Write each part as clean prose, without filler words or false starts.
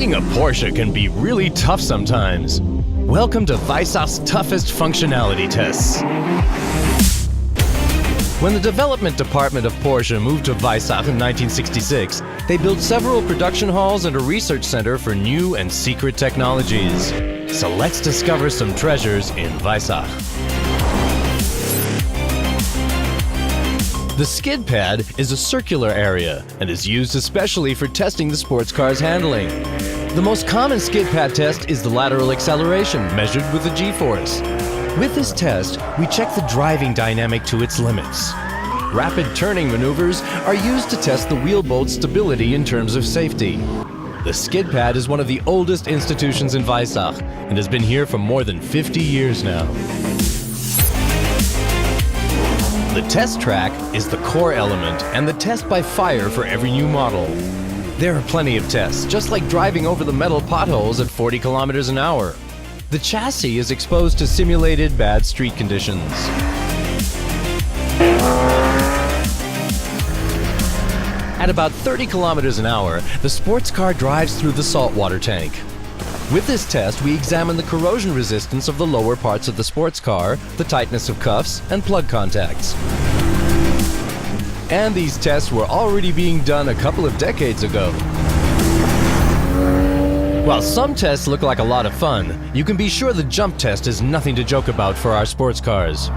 Being a Porsche can be really tough sometimes. Welcome to Weissach's toughest functionality tests. When the development department of Porsche moved to Weissach in 1966, they built several production halls and a research center for new and secret technologies. So let's discover some treasures in Weissach. The skid pad is a circular area and is used especially for testing the sports car's handling. The most common skid pad test is the lateral acceleration measured with a G-force. With this test, we check the driving dynamic to its limits. Rapid turning maneuvers are used to test the wheel bolt's stability in terms of safety. The skid pad is one of the oldest institutions in Weissach and has been here for more than 50 years now. The test track is the core element and the test by fire for every new model. There are plenty of tests, just like driving over the metal potholes at 40 kilometers an hour. The chassis is exposed to simulated bad street conditions. At about 30 kilometers an hour, the sports car drives through the saltwater tank. With this test, we examine the corrosion resistance of the lower parts of the sports car, the tightness of cuffs, and plug contacts. And these tests were already being done a couple of decades ago. While some tests look like a lot of fun, you can be sure the jump test is nothing to joke about for our sports cars.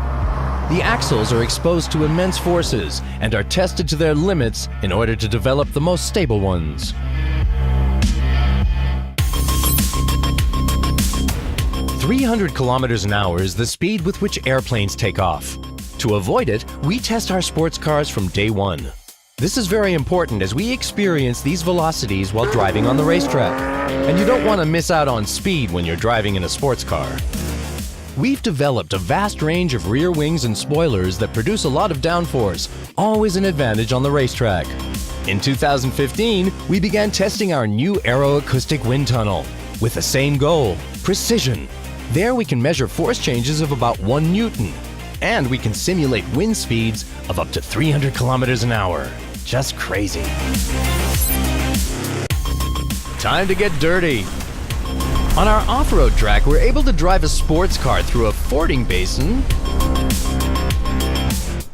The axles are exposed to immense forces and are tested to their limits in order to develop the most stable ones. 300 kilometers an hour is the speed with which airplanes take off. To avoid it, we test our sports cars from day one. This is very important as we experience these velocities while driving on the racetrack. And you don't want to miss out on speed when you're driving in a sports car. We've developed a vast range of rear wings and spoilers that produce a lot of downforce, always an advantage on the racetrack. In 2015, we began testing our new aeroacoustic wind tunnel with the same goal: precision. There we can measure force changes of about 1 Newton, and we can simulate wind speeds of up to 300 kilometers an hour. Just crazy. Time to get dirty. On our off-road track, we're able to drive a sports car through a fording basin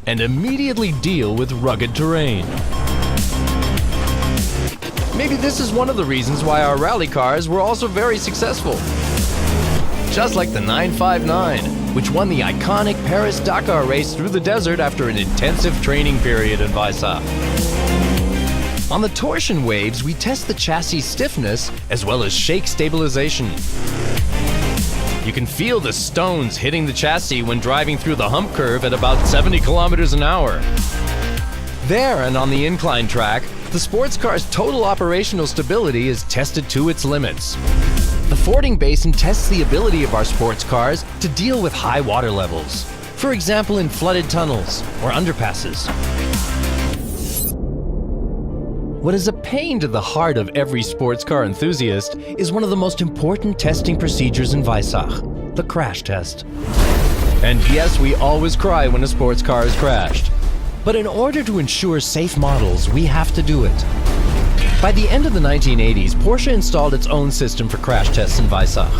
and immediately deal with rugged terrain. Maybe this is one of the reasons why our rally cars were also very successful. Just like the 959, which won the iconic Paris-Dakar race through the desert after an intensive training period in Weissach. On the torsion waves, we test the chassis stiffness as well as shake stabilization. You can feel the stones hitting the chassis when driving through the hump curve at about 70 kilometers an hour. There and on the incline track, the sports car's total operational stability is tested to its limits. The fording basin tests the ability of our sports cars to deal with high water levels, for example in flooded tunnels or underpasses. What is a pain to the heart of every sports car enthusiast is one of the most important testing procedures in Weissach, the crash test. And yes, we always cry when a sports car is crashed. But in order to ensure safe models, we have to do it. By the end of the 1980s, Porsche installed its own system for crash tests in Weissach.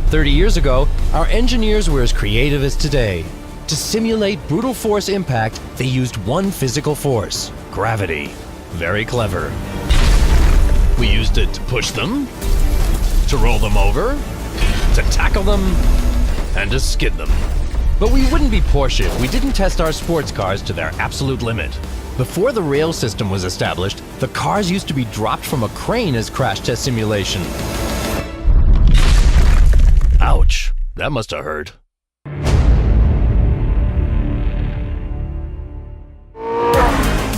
30 years ago, our engineers were as creative as today. To simulate brutal force impact, they used one physical force: gravity. Very clever. We used it to push them, to roll them over, to tackle them, and to skid them. But we wouldn't be Porsche if we didn't test our sports cars to their absolute limit. Before the rail system was established, the cars used to be dropped from a crane as crash test simulation. Ouch, that must have hurt.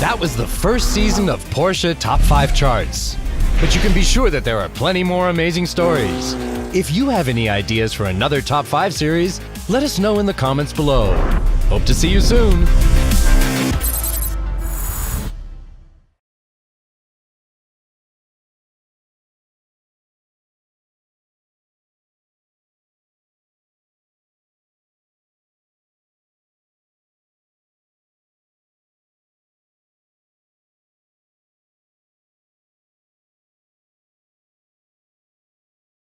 That was the first season of Porsche Top 5 charts. But you can be sure that there are plenty more amazing stories. If you have any ideas for another Top 5 series, let us know in the comments below. Hope to see you soon.